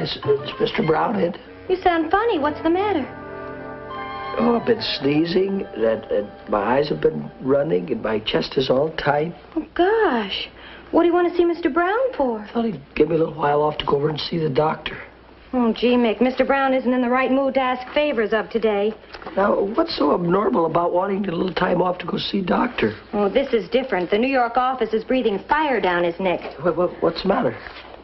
Is Mr. Brown in? You sound funny. What's the matter? Oh, I've been sneezing, and my eyes have been running, and my chest is all tight. Oh, gosh. What do you want to see Mr. Brown for? I thought he'd give me a little while off to go over and see the doctor. Oh, gee, Mick, Mr. Brown isn't in the right mood to ask favors of today. Now, what's so abnormal about wanting a little time off to go see doctor? Oh, this is different. The New York office is breathing fire down his neck. What's the matter?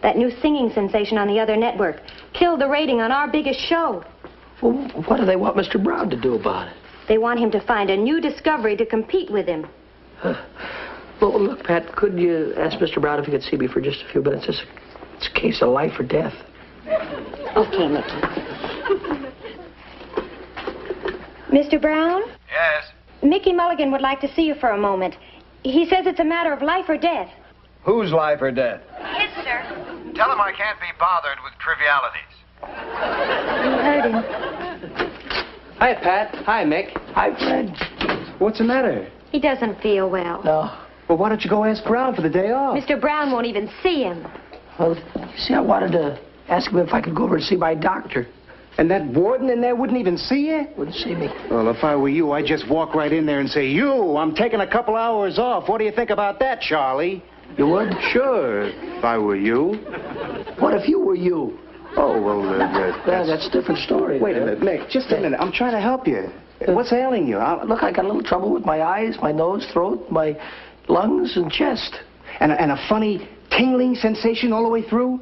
That new singing sensation on the other network killed the rating on our biggest show. Well, what do they want Mr. Brown to do about it? They want him to find a new discovery to compete with him. Well, look, Pat, couldn't you ask Mr. Brown if he could see me for just a few minutes? It's a case of life or death. Okay, Mickey. Mr. Brown? Yes? Mickey Mulligan would like to see you for a moment. He says it's a matter of life or death. Whose life or death? His, sir. Tell him I can't be bothered with trivialities. You heard him. Hi, Pat. Hi, Mick. Hi, Fred. What's the matter? He doesn't feel well. No. Well, why don't you go ask Brown for the day off? Mr. Brown won't even see him. Well, you see, I wanted to ask him if I could go over and see my doctor. And that warden in there wouldn't even see you? Wouldn't see me. Well, if I were you, I'd just walk right in there and say, I'm taking a couple hours off. What do you think about that, Charlie? You would? Sure, if I were you. What if you were you? Oh, well, That's a different story. Wait a minute, Mick, just a minute. I'm trying to help you. What's ailing you? Look, I got a little trouble with my eyes, my nose, throat, my lungs, and chest. And a funny tingling sensation all the way through?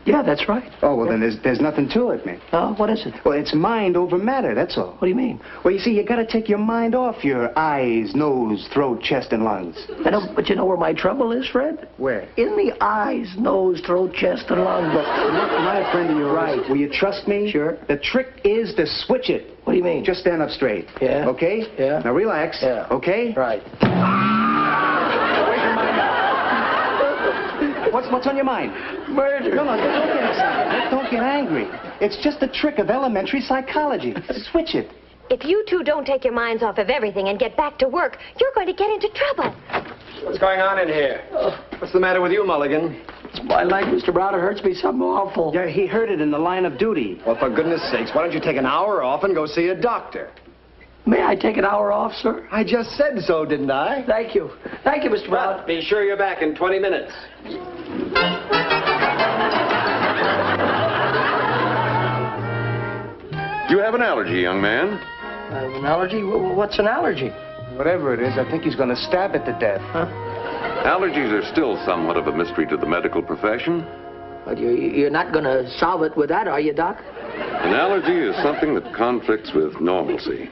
Yeah, that's right. Oh, well, then there's nothing to it, Mick. Oh, what is it? Well, it's mind over matter, that's all. What do you mean? Well, you see, you got to take your mind off your eyes, nose, throat, chest, and lungs. But you know where my trouble is, Fred? Where? In the eyes, nose, throat, chest, and lungs. But look, my friend of yours. Right. Will you trust me? Sure. The trick is to switch it. What do you mean? Just stand up straight. Yeah. Okay? Yeah. Now relax. Yeah. Okay? Right. Where's your mind now? What's on your mind? Murder. No, don't get excited. Don't get angry. It's just a trick of elementary psychology. Switch it. If you two don't take your minds off of everything and get back to work, you're going to get into trouble. What's going on in here? What's the matter with you, Mulligan? It's my leg, Mr. Brown. It hurts me something awful. Yeah, he heard it in the line of duty. Well, for goodness sakes, why don't you take an hour off and go see a doctor? May I take an hour off, sir? I just said so, didn't I? Thank you. Thank you, Mr. Brown. Be sure you're back in 20 minutes. You have an allergy, young man. An allergy? What's an allergy? Whatever it is, I think he's going to stab it to death. Huh? Allergies are still somewhat of a mystery to the medical profession. But you're not going to solve it with that, are you, Doc? An allergy is something that conflicts with normalcy.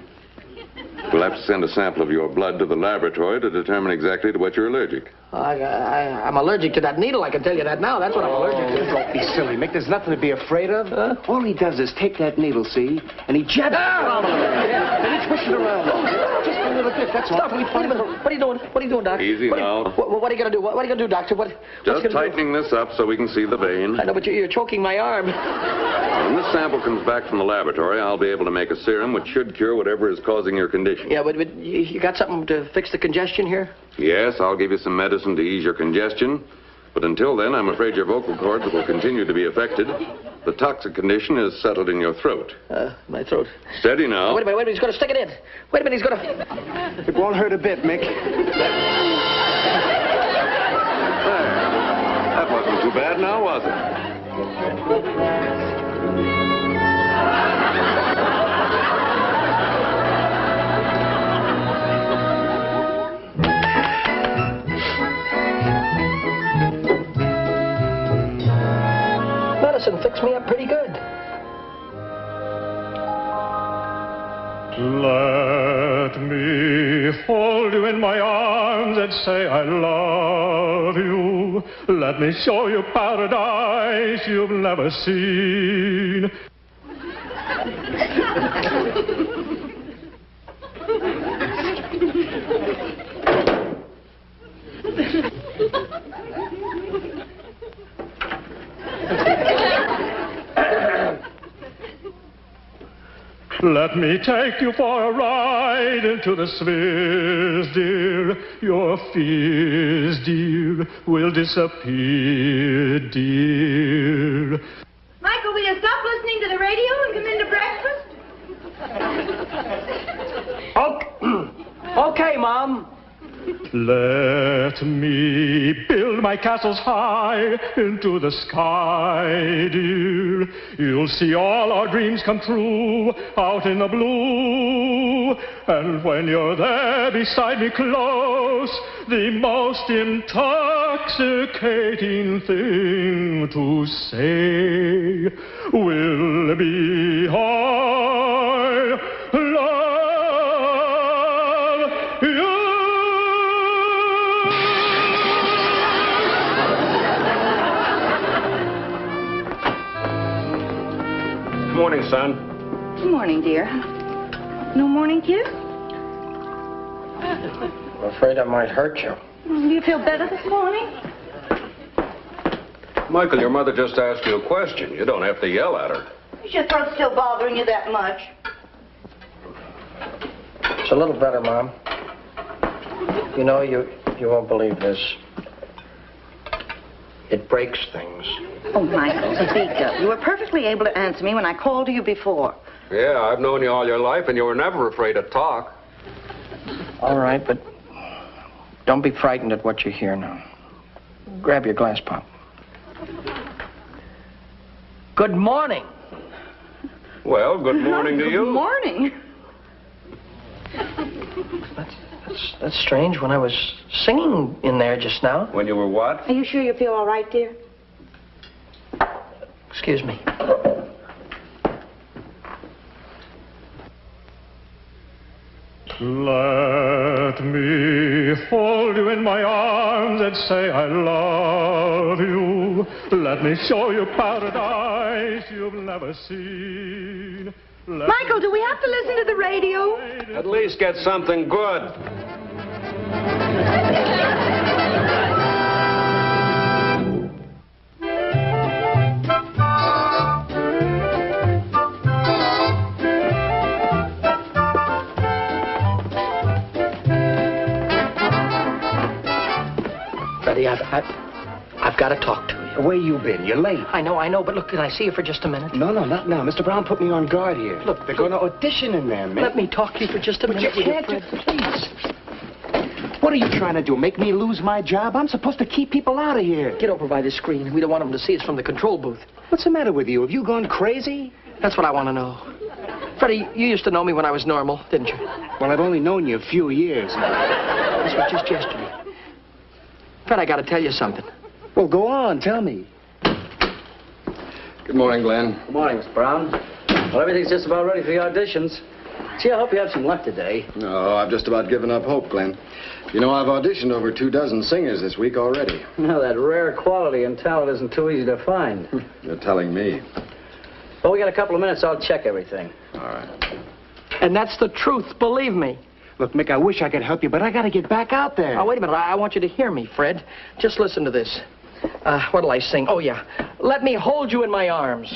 We'll have to send a sample of your blood to the laboratory to determine exactly to what you're allergic. I'm allergic to that needle, I can tell you that now. That's what I'm allergic to. Don't be silly, Mick. There's nothing to be afraid of. All he does is take that needle, see, and he jabs it around a little bit. And he twishes it around. Just a little bit, that's all. Stop. Wait a minute. What are you doing? What are you doing, Doc? Easy now. What are you going to do? What are you going to do, Doctor? Just tightening this up so we can see the vein. I know, but you're choking my arm. When this sample comes back from the laboratory, I'll be able to make a serum which should cure whatever is causing your condition. Yeah, but you got something to fix the congestion here? Yes, I'll give you some medicine to ease your congestion. But until then, I'm afraid your vocal cords will continue to be affected. The toxic condition is settled in your throat. My throat. Steady now. Wait a minute, he's going to stick it in. Wait a minute, he's going to... It won't hurt a bit, Mick. That wasn't too bad now, was it? Medicine fixed me up pretty good. Let me hold hold you in my arms and say I love you. Let me show you paradise you've never seen. Let me take you for a ride into the spheres, dear. Your fears, dear, will disappear, dear. Michael, will you stop listening to the radio and come into breakfast? Okay, Mom. Let me build my castles high into the sky, dear. You'll see all our dreams come true out in the blue. And when you're there beside me close, the most intoxicating thing to say will be I love you. Morning, son. Good morning, dear. No morning kiss? I'm afraid I might hurt you. Do you feel better this morning? Michael, your mother just asked you a question. You don't have to yell at her. Is your throat still bothering you that much? It's a little better, Mom. You know, you won't believe this. It breaks things. Oh, Michael, speak up. You were perfectly able to answer me when I called to you before. Yeah, I've known you all your life, and you were never afraid to talk. All right, but don't be frightened at what you hear now. Grab your glass pop. Good morning. Well, good morning to you. Good morning. That's strange. When I was singing in there just now. When you were what? Are you sure you feel all right, dear? Excuse me. Let me hold you in my arms and say I love you. Let me show you paradise you've never seen. Michael, do we have to listen to the radio? At least get something good. Freddy, I've got to talk to you. Where you been? You're late. I know, but look, can I see you for just a minute? No, not now. Mr. Brown put me on guard here. Look, they're going to audition in there, man. Let me talk to you for just a minute. You can't, please. What are you trying to do? Make me lose my job? I'm supposed to keep people out of here. Get over by the screen. We don't want them to see us from the control booth. What's the matter with you? Have you gone crazy? That's what I want to know. Freddie, you used to know me when I was normal, didn't you? Well, I've only known you a few years now. This was just yesterday. Fred, I got to tell you something. Well, go on. Tell me. Good morning, Glenn. Good morning, Mr. Brown. Well, everything's just about ready for the auditions. Gee, I hope you have some luck today. No, I've just about given up hope, Glenn. You know, I've auditioned over 24 singers this week already. Now, that rare quality and talent isn't too easy to find. You're telling me. Well, we got a couple of minutes. I'll check everything. All right. And that's the truth, believe me. Look, Mick, I wish I could help you, but I got to get back out there. Oh, wait a minute. I want you to hear me, Fred. Just listen to this. What'll I sing? Oh, yeah. Let me hold you in my arms.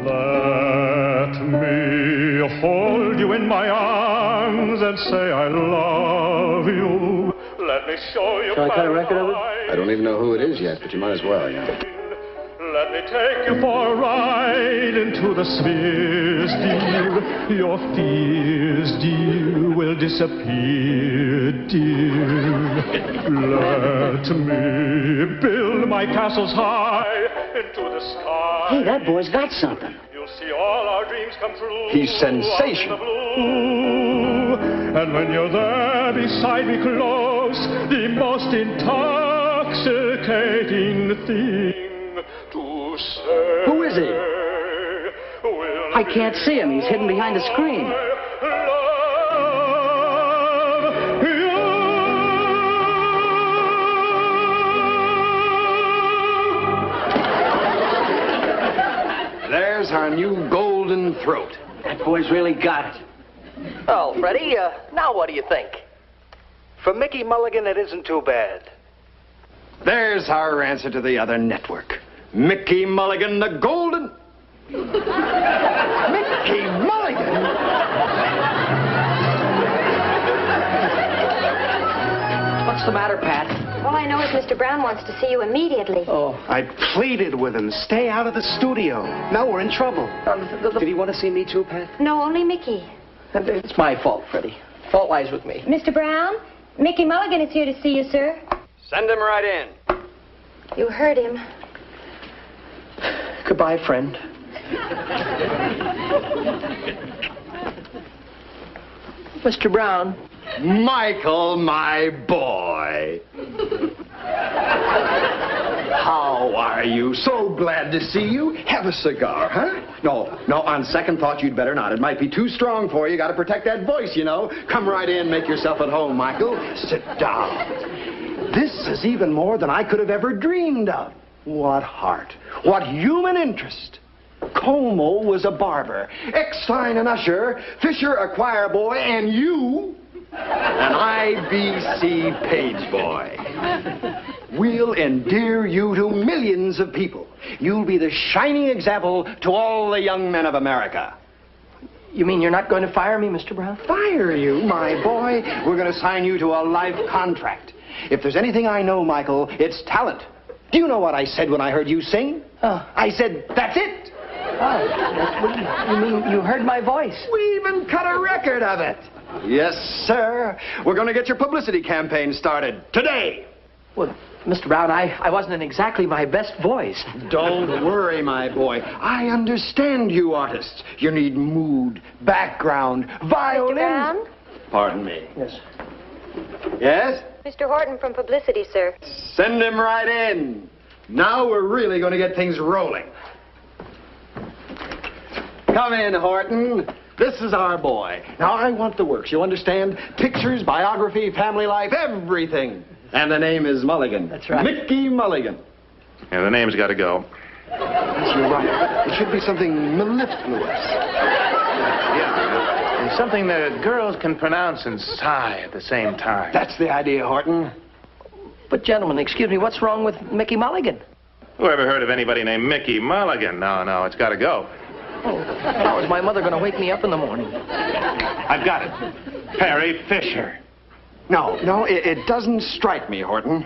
Let me hold you in my arms and say I love you. Let me show you. Shall I cut a record of it? I don't even know who it is yet, but you might as well, yeah. Let me take you for a ride into the spheres, dear. Your fears, dear, will disappear, dear. Let me build my castles high into the sky. Hey, that boy's got something. You'll see all our dreams come true. He's sensational. And when you're there beside me close, the most intoxicating thing to say. Who is he? I can't see him. He's hidden behind the screen. darn you golden throat. That boy's really got it. Oh, Freddy, now what do you think? For Mickey Mulligan, it isn't too bad. There's our answer to the other network. Mickey Mulligan, the golden... Mickey Mulligan? What's the matter, Pat? All I know is Mr. Brown wants to see you immediately. Oh. I pleaded with him, stay out of the studio. Now we're in trouble. Did he want to see me too, Pat? No, only Mickey. It's my fault, Freddie. Fault lies with me. Mr. Brown, Mickey Mulligan is here to see you, sir. Send him right in. You heard him. Goodbye, friend. Mr. Brown. Michael, my boy. How are you? So glad to see you. Have a cigar, huh? No, on second thought, you'd better not. It might be too strong for you. Got to protect that voice, you know. Come right in, make yourself at home, Michael. Sit down. This is even more than I could have ever dreamed of. What heart. What human interest. Como was a barber, Eckstein an usher, Fisher a choir boy, and you... an IBC page boy. We'll endear you to millions of people. You'll be the shining example to all the young men of America. You mean you're not going to fire me, Mr. Brown? Fire you, my boy? We're going to sign you to a life contract. If there's anything I know, Michael, it's talent. Do you know what I said when I heard you sing? I said, that's it. Oh, you mean you heard my voice? We even cut a record of it. Yes, sir. We're going to get your publicity campaign started today. Well, Mr. Brown, I wasn't in exactly my best voice. Don't worry, my boy. I understand you artists. You need mood, background, violin. Mr. Brown? Pardon me. Yes. Yes? Mr. Horton from publicity, sir. Send him right in. Now we're really going to get things rolling. Come in, Horton. This is our boy. Now, I want the works, you understand? Pictures, biography, family life, everything. And the name is Mulligan. That's right. Mickey Mulligan. Yeah, the name's got to go. Yes, you're right. It should be something mellifluous. Yeah. And something that girls can pronounce and sigh at the same time. That's the idea, Horton. But, gentlemen, excuse me, what's wrong with Mickey Mulligan? Who ever heard of anybody named Mickey Mulligan? No, it's got to go. Oh, how is my mother going to wake me up in the morning? I've got it. Perry Fisher. No, it doesn't strike me, Horton.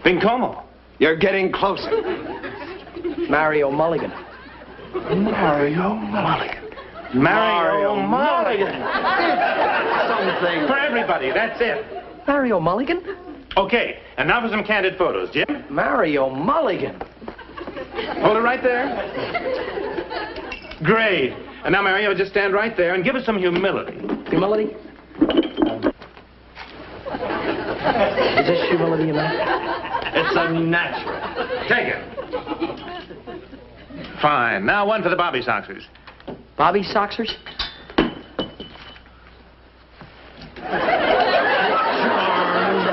Then como? You're getting closer. Mario Mulligan. Mario Mulligan. Mario Mulligan. Something. For everybody, that's it. Mario Mulligan? Okay, and now for some candid photos, Jim. Mario Mulligan. Hold it right there. Great. And now, Mario, just stand right there and give us some humility. Humility? Is this humility, you know? It's unnatural. Take it. Fine. Now one for the Bobby Soxers. Bobby Soxers?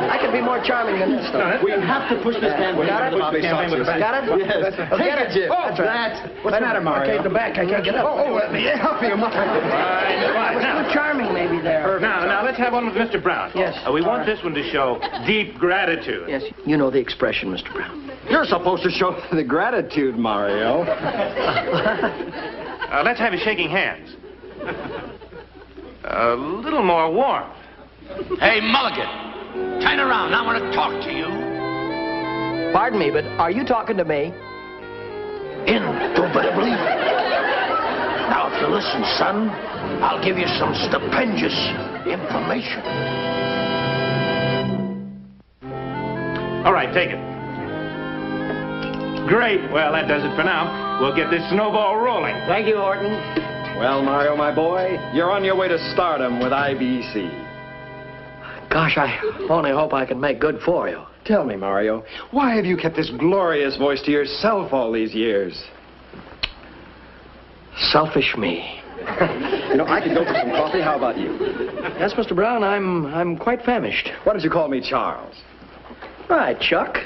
I could be more charming than this stuff. We have to push this campaign. Got it? Got it? Yes. Get it, Jim. Oh, that's what's the matter, Mario? Okay, the back. I can't get up. Let me help you. Fine. Too charming, maybe, there. Now, let's have one with Mr. Brown. Yes. We want this one to show deep gratitude. Yes, you know the expression, Mr. Brown. You're supposed to show the gratitude, Mario. Let's have you shaking hands. A little more warmth. Hey, Mulligan, turn around. I want to talk to you. Pardon me, but are you talking to me? Indubitably. Now, if you listen, son, I'll give you some stupendous information. All right, take it. Great. Well, that does it for now. We'll get this snowball rolling. Thank you, Horton. Well, Mario, my boy, you're on your way to stardom with IBC. Gosh, I only hope I can make good for you. Tell me, Mario, why have you kept this glorious voice to yourself all these years? Selfish me. You know, I could go for some coffee. How about you? Yes, Mr. Brown, I'm quite famished. Why don't you call me Charles? Right, Chuck.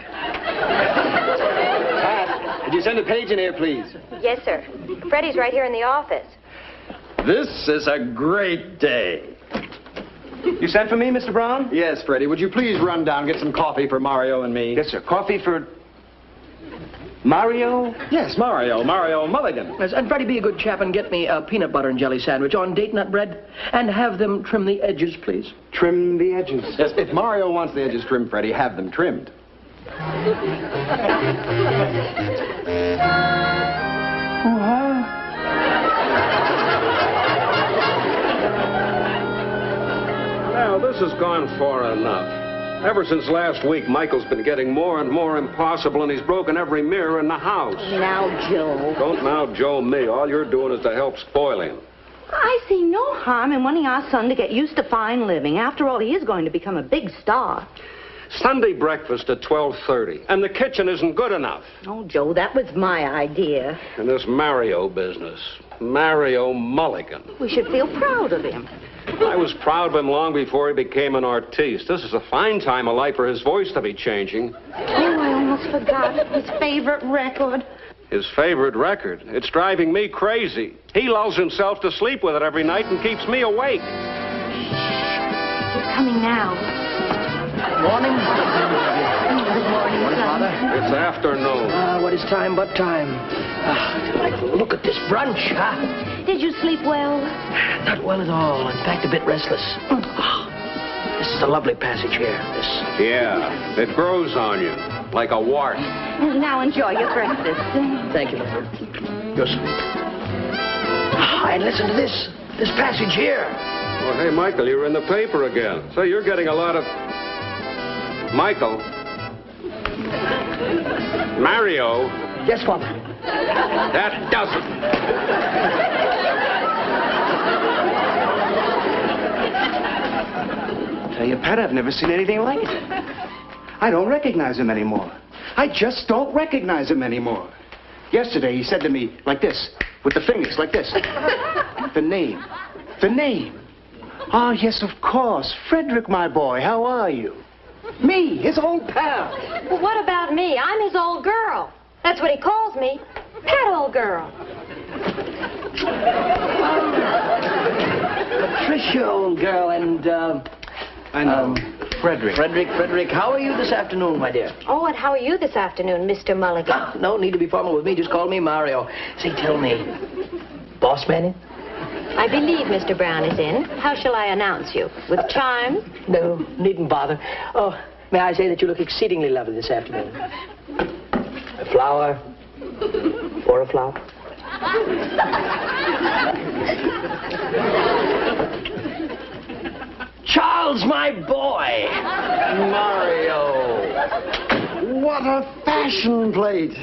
Pat, could you send a page in here, please? Yes, sir. Freddy's right here in the office. This is a great day. You sent for me, Mr. Brown? Yes, Freddy. Would you please run down and get some coffee for Mario and me? Yes, sir. Coffee for... Mario? Yes, Mario Mulligan. Yes, and Freddie, be a good chap and get me a peanut butter and jelly sandwich on date nut bread. And have them trim the edges, please. Trim the edges. Yes, if Mario wants the edges trimmed, Freddie, have them trimmed. Well, this has gone far enough. Ever since last week, Michael's been getting more and more impossible, and he's broken every mirror in the house. Now, Joe. Don't now Joe me. All you're doing is to help spoil him. I see no harm in wanting our son to get used to fine living. After all, he is going to become a big star. Sunday breakfast at 12:30, and the kitchen isn't good enough. Oh, Joe, that was my idea. And this Mario business. Mario Mulligan. We should feel proud of him. I was proud of him long before he became an artiste. This is a fine time of life for his voice to be changing. Oh, I almost forgot. His favorite record. His favorite record. It's driving me crazy. He lulls himself to sleep with it every night and keeps me awake. He's coming now. Morning. Good morning, Father. It's afternoon. What is time but time? Look at this brunch, huh? Did you sleep well? Not well at all. In fact, a bit restless. This is a lovely passage here. Yeah, it grows on you like a wart. Now enjoy your breakfast. Thank you, Lord. You're sweet. And listen to this passage here. Oh, hey, Michael, you're in the paper again. So you're getting a lot of... Michael. Mario. Yes, Father. That doesn't. Tell you, Pat, I've never seen anything like it. I don't recognize him anymore. I just don't recognize him anymore. Yesterday, he said to me like this, with the fingers like this. The name. The name. Oh, yes, of course. Frederick, my boy, how are you? Me, his old pal. Well, what about me? I'm his old girl. That's what he calls me. Pet old girl. Patricia, old girl, and, I know. Frederick. Frederick, how are you this afternoon, my dear? Oh, and how are you this afternoon, Mr. Mulligan? No need to be formal with me. Just call me Mario. Say, tell me, boss man in? I believe Mr. Brown is in. How shall I announce you? With charm? No, needn't bother. Oh, may I say that you look exceedingly lovely this afternoon? A flower for a flower? Charles, my boy! Mario! What a fashion plate!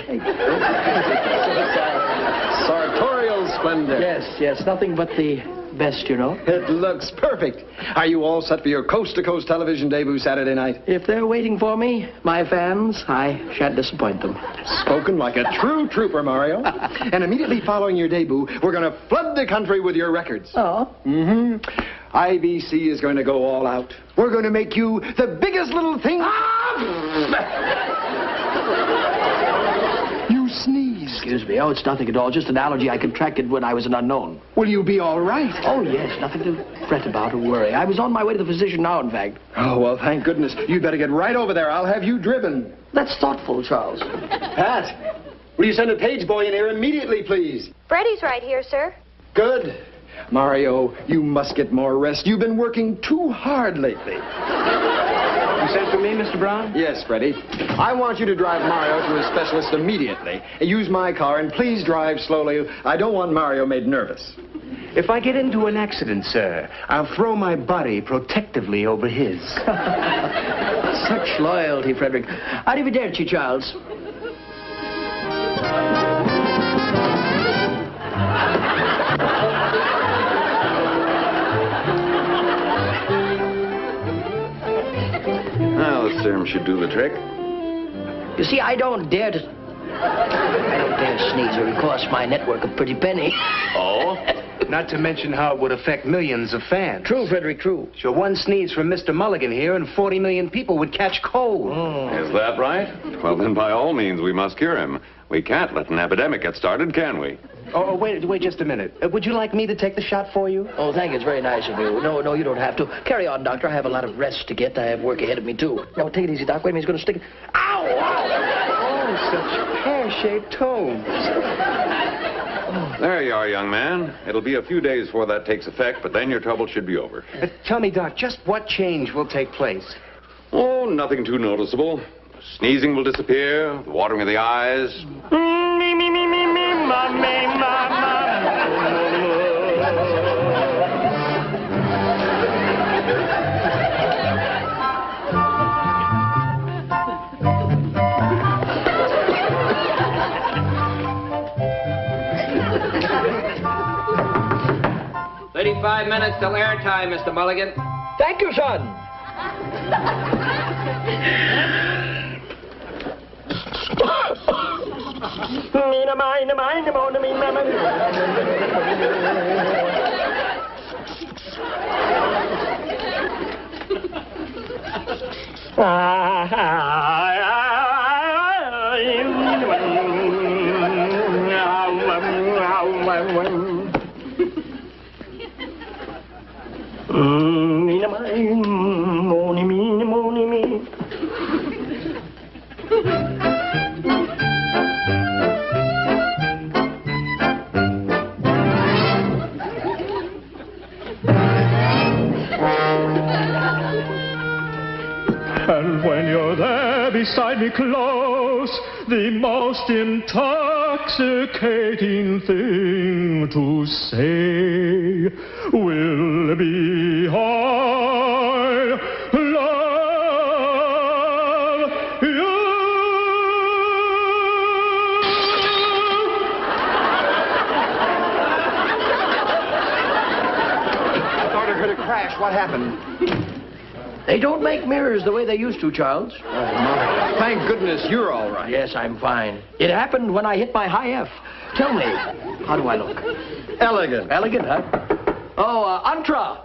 Sartorial splendor. Yes, nothing but the best, you know. It looks perfect. Are you all set for your coast-to-coast television debut Saturday night? If they're waiting for me, my fans, I shan't disappoint them. Spoken like a true trooper, Mario. And immediately following your debut, we're going to flood the country with your records. Oh? Mm-hmm. IBC is going to go all out. We're going to make you the biggest little thing... You sneezed. Excuse me. Oh, it's nothing at all. Just an allergy I contracted when I was an unknown. Will you be all right? Oh, yes. Nothing to fret about or worry. I was on my way to the physician now, in fact. Oh, well, thank goodness. You'd better get right over there. I'll have you driven. That's thoughtful, Charles. Pat, will you send a page boy in here immediately, please? Freddy's right here, sir. Good. Mario, you must get more rest. You've been working too hard lately. You sent for me, Mr. Brown? Yes, Freddy. I want you to drive Mario to his specialist immediately. Use my car, and please drive slowly. I don't want Mario made nervous. If I get into an accident, sir, I'll throw my body protectively over his. Such loyalty, Frederick. Arrivederci, Charles. Now, the serum should do the trick. You see, I don't dare sneeze, or it costs my network a pretty penny. Oh? Not to mention how it would affect millions of fans. True, Frederick, true. So one sneeze from Mr. Mulligan here and 40 million people would catch cold. Is that right? Well, then by all means, we must cure him. We can't let an epidemic get started, can we? Oh, wait just a minute. Would you like me to take the shot for you? Oh, thank you. It's very nice of you. No, you don't have to. Carry on, Doctor. I have a lot of rest to get. I have work ahead of me, too. No, take it easy, Doc. Wait a minute. He's going to stick it. Ow! Oh, such pear-shaped tones. There you are, young man. It'll be a few days before that takes effect, but then your trouble should be over. Tell me, Doc, just what change will take place? Oh, nothing too noticeable. Sneezing will disappear, the watering of the eyes. "35 minutes till airtime, Mr. Mulligan." Thank you, son. And when you're there beside me close, the most intoxicating thing to say will be I love you. I thought I heard a crash. What happened? They don't make mirrors the way they used to, Charles. Oh, my. Thank goodness you're all right. Yes, I'm fine. It happened when I hit my high F. Tell me, how do I look? Elegant. Elegant, huh? Oh, Antra.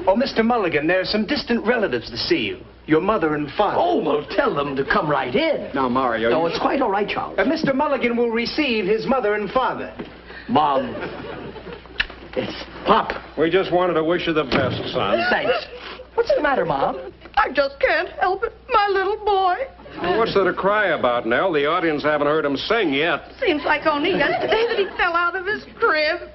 Oh, Mr. Mulligan, there are some distant relatives to see you. Your mother and father. Oh, well, tell them to come right in. Now, Mario... No, it's quite all right, Charles. Mr. Mulligan will receive his mother and father. Mom. It's Pop. We just wanted to wish you the best, son. Thanks. What's the matter, Mom? I just can't help it. My little boy. Well, what's there to cry about, Nell? The audience haven't heard him sing yet. Seems like only yesterday that he fell out of his crib.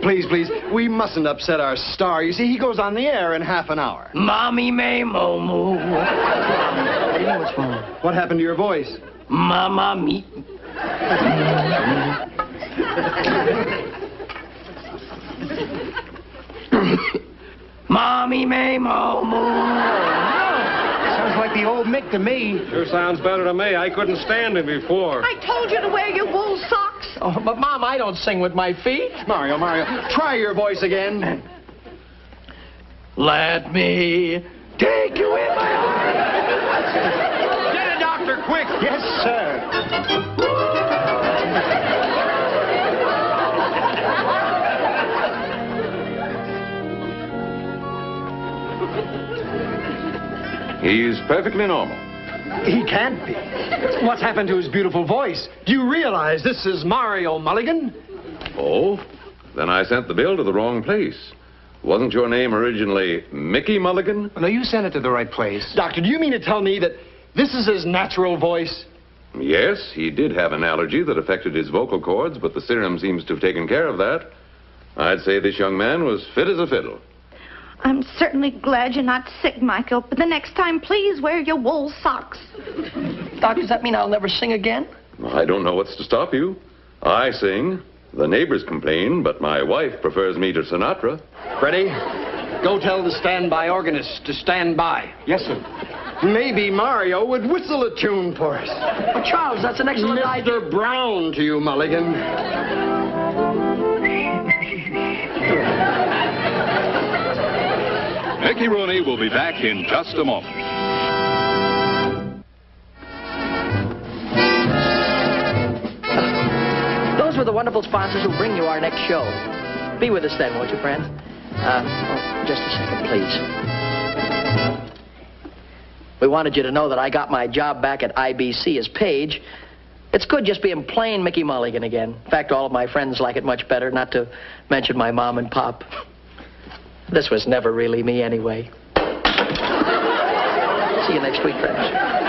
Please, we mustn't upset our star. You see, he goes on the air in half an hour. Mommy may moo. What do you know what's wrong? What happened to your voice? Mama me. Mommy may moo. Sounds like the old Mick to me. Sure sounds better to me. I couldn't stand him before. I told you to wear your wool socks. Oh, but, Mom, I don't sing with my feet. Mario, try your voice again. Let me take you in my arms. Get a doctor, quick. Yes, sir. He's perfectly normal. He can't be. What's happened to his beautiful voice? Do you realize this is Mario Mulligan? Oh? Then I sent the bill to the wrong place. Wasn't your name originally Mickey Mulligan? No, you sent it to the right place. Doctor, do you mean to tell me that this is his natural voice? Yes, he did have an allergy that affected his vocal cords, but the serum seems to have taken care of that. I'd say this young man was fit as a fiddle. I'm certainly glad you're not sick, Michael, but the next time, please wear your wool socks. Doc, does that mean I'll never sing again? I don't know what's to stop you. I sing. The neighbors complain, but my wife prefers me to Sinatra. Freddy, go tell the standby organist to stand by. Yes, sir. Maybe Mario would whistle a tune for us. But, Charles, that's an excellent idea. Mr. Brown to you, Mulligan. Mickey Rooney will be back in just a moment. Those were the wonderful sponsors who bring you our next show. Be with us then, won't you, friends? Just a second, please. We wanted you to know that I got my job back at IBC as page, It's good just being plain Mickey Mulligan again. In fact, all of my friends like it much better, not to mention my mom and pop. This was never really me anyway. See you next week, friends.